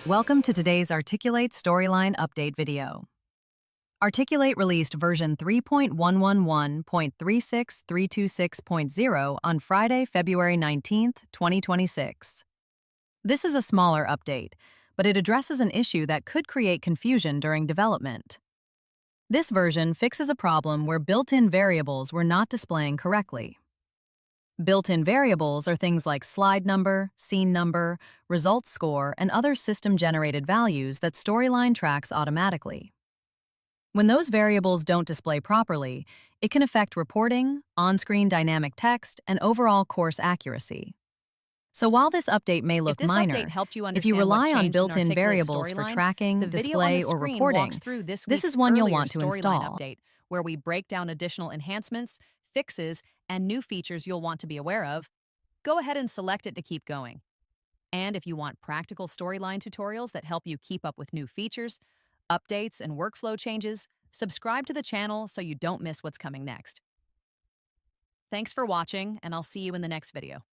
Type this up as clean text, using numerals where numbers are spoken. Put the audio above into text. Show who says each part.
Speaker 1: Welcome to today's Articulate Storyline Update video. Articulate released version 3.111.36326.0 on Friday, February 19th, 2026. This is a smaller update, but it addresses an issue that could create confusion during development. This version fixes a problem where built-in variables were not displaying correctly. Built-in variables are things like slide number, scene number, results score, and other system-generated values that Storyline tracks automatically. When those variables don't display properly, it can affect reporting, on-screen dynamic text, and overall course accuracy. So while this update may
Speaker 2: If
Speaker 1: look
Speaker 2: this update
Speaker 1: minor,
Speaker 2: helped you
Speaker 1: if you
Speaker 2: understand what
Speaker 1: rely on
Speaker 2: changed in
Speaker 1: built-in
Speaker 2: Articulate
Speaker 1: variables for
Speaker 2: Storyline,
Speaker 1: tracking,
Speaker 2: the video on the
Speaker 1: display, or
Speaker 2: screen walks
Speaker 1: reporting,
Speaker 2: through this
Speaker 1: this
Speaker 2: week's
Speaker 1: is one you'll
Speaker 2: earlier
Speaker 1: want to
Speaker 2: Storyline
Speaker 1: install.
Speaker 2: update, where we break down additional enhancements, fixes, and new features you'll want to be aware of. Go ahead and select it to keep going. And if you want practical Storyline tutorials that help you keep up with new features, updates, and workflow changes, subscribe to the channel so you don't miss what's coming next. Thanks for watching, and I'll see you in the next video.